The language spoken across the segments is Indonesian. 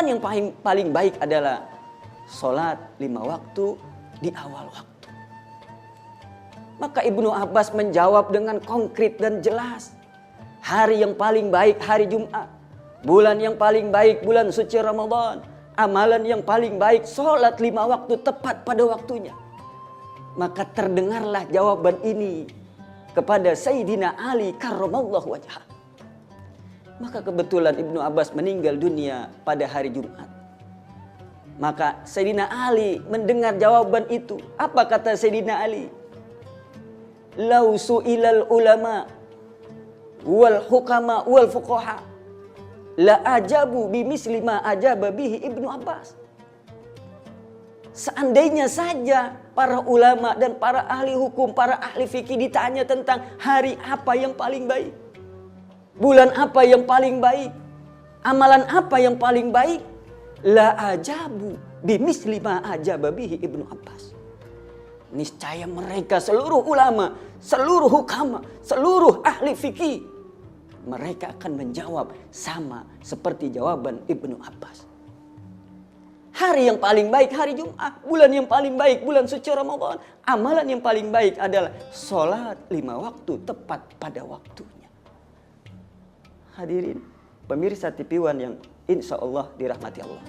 Amalan yang paling baik adalah sholat 5 waktu di awal waktu. Maka Ibnu Abbas menjawab dengan konkret dan jelas. Hari yang paling baik hari Jumat. Bulan yang paling baik bulan suci Ramadan. Amalan yang paling baik sholat 5 waktu tepat pada waktunya. Maka terdengarlah jawaban ini kepada Sayyidina Ali karramallahu wajhah. Maka kebetulan Ibnu Abbas meninggal dunia pada hari Jumat. Maka Sayyidina Ali mendengar jawaban itu. Apa kata Sayyidina Ali? Lau su'ilal ulama wal hukama wal fuqaha la ajabu bimisli ma ajaba bihi Ibnu Abbas. Seandainya saja para ulama dan para ahli hukum, para ahli fikih ditanya tentang hari apa yang paling baik, bulan apa yang paling baik, amalan apa yang paling baik, la ajabu bimisli ma ajaba bihi Ibnu Abbas. Niscaya mereka seluruh ulama, seluruh hukama, seluruh ahli fikih, mereka akan menjawab sama seperti jawaban Ibnu Abbas. Hari yang paling baik hari Jumat, bulan yang paling baik bulan suci Ramadan. Amalan yang paling baik adalah sholat 5 waktu tepat pada waktunya. Hadirin pemirsa TV1 yang insya Allah dirahmati Allah.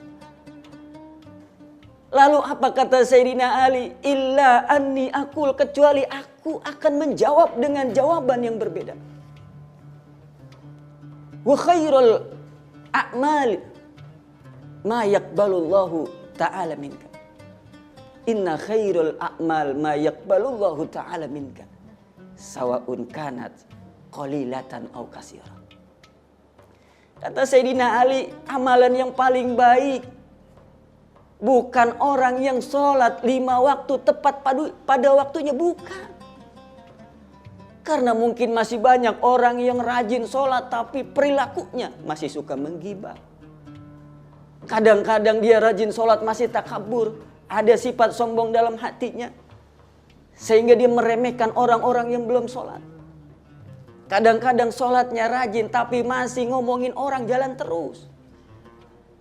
Lalu apa kata Sayyidina Ali? Illa anni aqul, kecuali aku akan menjawab dengan jawaban yang berbeda. Wa khairul a'mal ma yaqbalullahu ta'ala minka. Inna khairul a'mal ma yaqbalullahu ta'ala minka. Sawa'un kanat qalilatan aw katsira. Kata Sayyidina Ali, amalan yang paling baik bukan orang yang sholat 5 waktu tepat pada waktunya, bukan. Karena mungkin masih banyak orang yang rajin sholat tapi perilakunya masih suka menggibah. Kadang-kadang dia rajin sholat masih takabur. Ada sifat sombong dalam hatinya. Sehingga dia meremehkan orang-orang yang belum sholat. Kadang-kadang sholatnya rajin tapi masih ngomongin orang jalan terus.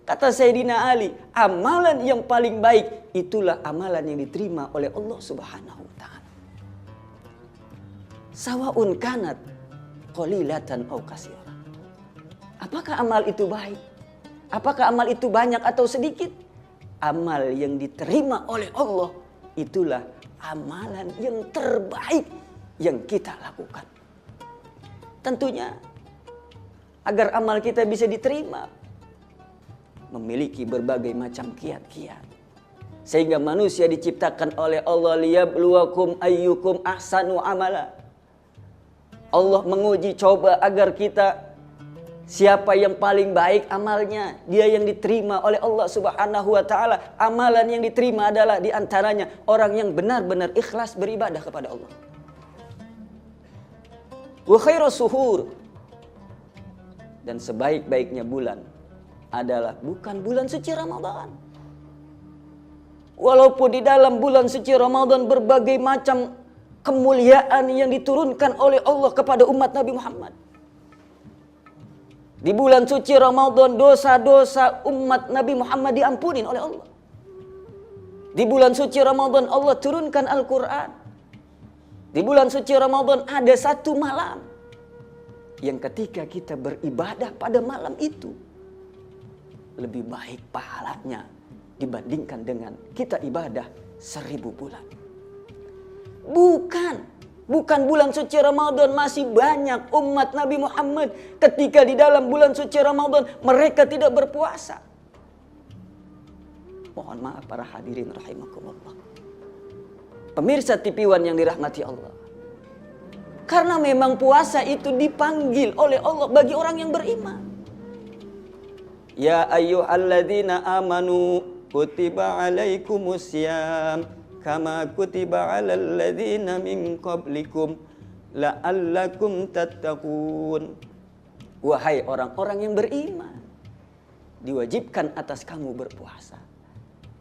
Kata Sayyidina Ali, amalan yang paling baik itulah amalan yang diterima oleh Allah Subhanahu wa ta'ala. Sawa'un kanat qalilatan aw katsira. Apakah amal itu baik? Apakah amal itu banyak atau sedikit? Amal yang diterima oleh Allah itulah amalan yang terbaik yang kita lakukan. Tentunya agar amal kita bisa diterima, memiliki berbagai macam kiat-kiat. Sehingga manusia diciptakan oleh Allah liyabluwakum ayyukum ahsanu amala. Allah menguji coba agar kita, siapa yang paling baik amalnya, dia yang diterima oleh Allah Subhanahu wa ta'ala. Amalan yang diterima adalah diantaranya orang yang benar-benar ikhlas beribadah kepada Allah. Wa khairus suhur, dan sebaik-baiknya bulan adalah bukan bulan suci Ramadan. Walaupun di dalam bulan suci Ramadan berbagai macam kemuliaan yang diturunkan oleh Allah kepada umat Nabi Muhammad. Di bulan suci Ramadan dosa-dosa umat Nabi Muhammad diampuni oleh Allah. Di bulan suci Ramadan Allah turunkan Al-Quran. Di bulan suci Ramadan ada satu malam yang ketika kita beribadah pada malam itu lebih baik pahalanya dibandingkan dengan kita ibadah 1000 bulan. Bukan bulan suci Ramadan, masih banyak umat Nabi Muhammad ketika di dalam bulan suci Ramadan mereka tidak berpuasa. Mohon maaf para hadirin rahimakumullah. Pemirsa TV1 yang dirahmati Allah. Karena memang puasa itu dipanggil oleh Allah bagi orang yang beriman. Ya ayyuhalladzina amanu kutiba alaikumusiyam kama kutiba alal ladzina min qablikum la'allakum tattaqun. Wahai orang-orang yang beriman, diwajibkan atas kamu berpuasa.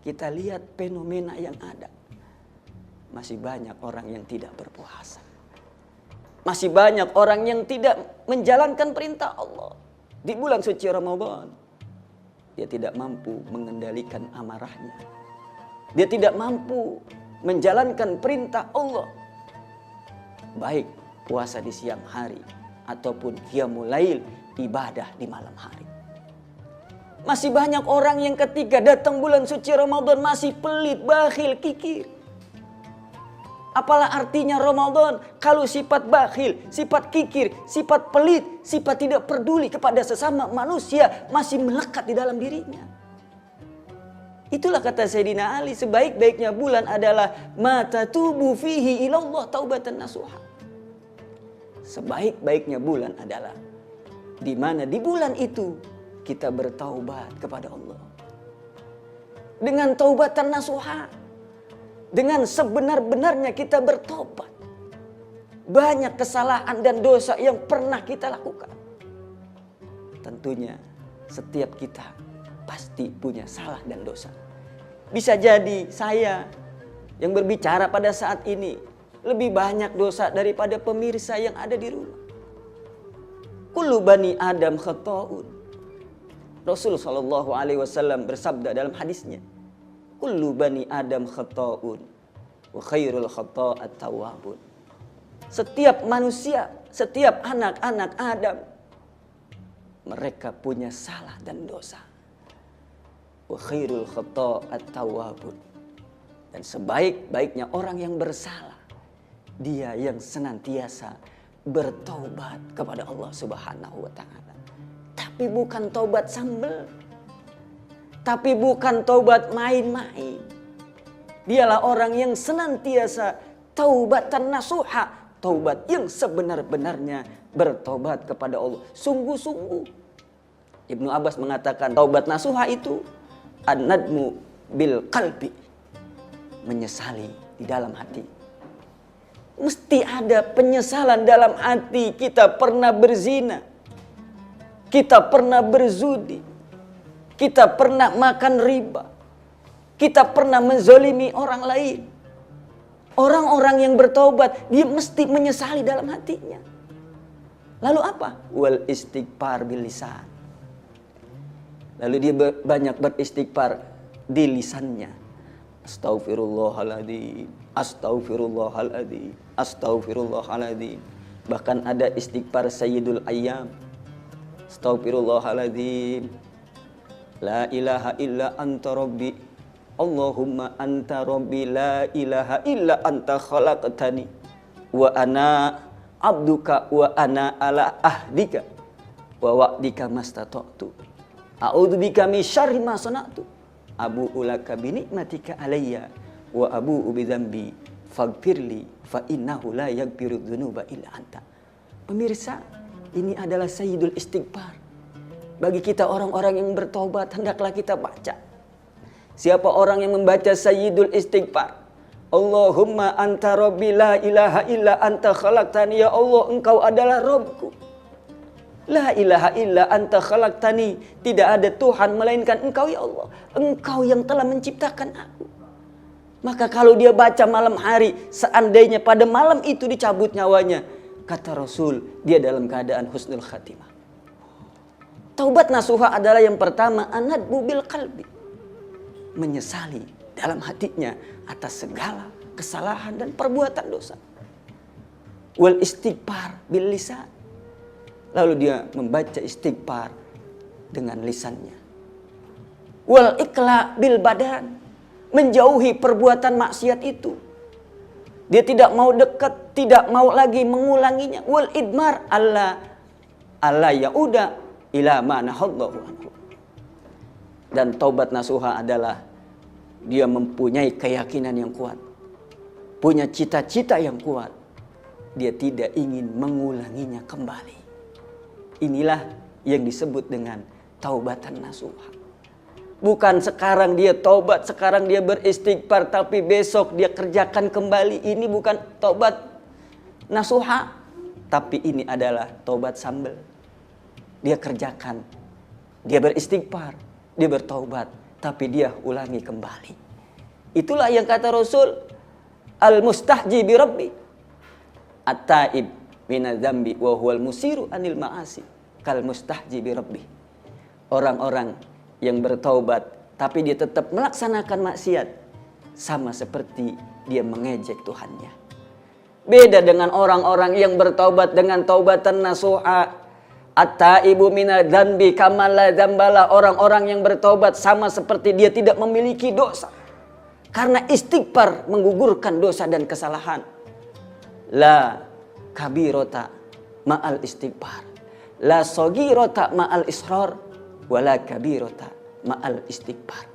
Kita lihat fenomena yang ada. Masih banyak orang yang tidak berpuasa. Masih banyak orang yang tidak menjalankan perintah Allah di bulan suci Ramadan. dia tidak mampu mengendalikan amarahnya. Dia tidak mampu menjalankan perintah Allah. Baik puasa di siang hari ataupun qiyamul lail, ibadah di malam hari. Masih banyak orang yang ketika datang bulan suci Ramadan masih pelit, bakhil, kikir. Apalah artinya Ramadan kalau sifat bakhil, sifat kikir, sifat pelit, sifat tidak peduli kepada sesama manusia masih melekat di dalam dirinya. Itulah kata Sayyidina Ali, sebaik-baiknya bulan adalah mata tubuh fihi ilallah taubatan nasuha. Sebaik-baiknya bulan adalah di mana di bulan itu kita bertaubat kepada Allah. Dengan taubatan nasuha. Dengan sebenar-benarnya kita bertobat. Banyak kesalahan dan dosa yang pernah kita lakukan. Tentunya setiap kita pasti punya salah dan dosa. Bisa jadi saya yang berbicara pada saat ini lebih banyak dosa daripada pemirsa yang ada di rumah. Kullu bani Adam khata'un. Rasul SAW bersabda dalam hadisnya, kullu bani Adam khata'un wa khairul khata'at tawwabun. Setiap manusia, setiap anak-anak Adam, mereka punya salah dan dosa. Wa khairul khata'at tawwabun. Dan sebaik-baiknya orang yang bersalah, dia yang senantiasa bertaubat kepada Allah Subhanahu wa taala. Tapi bukan taubat sambel. Tapi bukan taubat main-main. Dialah orang yang senantiasa taubatan nasuha. Taubat yang sebenar-benarnya bertaubat kepada Allah. Sungguh-sungguh. Ibnu Abbas mengatakan taubat nasuha itu an-nadmu bil qalbi. Menyesali di dalam hati. Mesti ada penyesalan dalam hati. Kita pernah berzina. Kita pernah berzudi. Kita pernah makan riba. Kita pernah menzolimi orang lain. Orang-orang yang bertobat, dia mesti menyesali dalam hatinya. Lalu apa? Wal istighfar bil lisan. Lalu dia banyak beristighfar di lisannya. Astaghfirullahaladzim. Astaghfirullahaladzim. Astaghfirullahaladzim. Bahkan ada istighfar Sayyidul Ayyam. Astaghfirullahaladzim. La ilaha illa anta rabbi. Allahumma anta rabbi la ilaha illa anta khalaqtani. Wa ana abduka wa ana ala ahdika. Wa wa'dika mastata'tu. A'udhu bika min syarri ma sana'tu. Abu'u laka binikmatika alayya. Wa abu'u bidhambi. Faghfirli fa innahu la yaghfiru dzunuba illa anta. Pemirsa, ini adalah Sayyidul Istighfar. Bagi kita orang-orang yang bertobat, hendaklah kita baca. Siapa orang yang membaca Sayyidul Istighfar? Allahumma anta rabbi la ilaha illa anta khalaqtani. Ya Allah, engkau adalah Rabbku. La ilaha illa anta khalaqtani. Tidak ada Tuhan melainkan engkau ya Allah. Engkau yang telah menciptakan aku. Maka kalau dia baca malam hari, seandainya pada malam itu dicabut nyawanya, kata Rasul, dia dalam keadaan husnul khatimah. Taubat nasuha adalah yang pertama, an-nadbu bil qalbi. Menyesali dalam hatinya atas segala kesalahan dan perbuatan dosa. Wal istighfar bil lisan. Lalu dia membaca istighfar dengan lisannya. Wal iqla bil badan. Menjauhi perbuatan maksiat itu. Dia tidak mau dekat, tidak mau lagi mengulanginya. Wal idmar alla yauda ila ma nahadallahu anhu. Dan taubat nasuha adalah dia mempunyai keyakinan yang kuat. Punya cita-cita yang kuat. Dia tidak ingin mengulanginya kembali. Inilah yang disebut dengan taubatan nasuha. Bukan sekarang dia taubat, sekarang dia beristighfar, tapi besok dia kerjakan kembali. Ini bukan taubat nasuha, tapi ini adalah taubat sambel. Dia kerjakan, dia beristighfar, dia bertaubat, tapi dia ulangi kembali. Itulah yang kata Rasul, al-mustahji bi rabbi, at-taib minadz-dzambi wa huwal musiru anil ma'asi, kal mustahji bi rabbi. Orang-orang yang bertaubat tapi dia tetap melaksanakan maksiat, sama seperti dia mengejek Tuhannya. Beda dengan orang-orang yang bertaubat dengan taubatan nasuha. At-taibu minadz dzambi kama la dzambala. Orang-orang yang bertaubat sama seperti dia tidak memiliki dosa. Karena istighfar menggugurkan dosa dan kesalahan. La kabirota ma'al istighfar. La sogirota ma'al israr. Wala kabirota ma'al istighfar.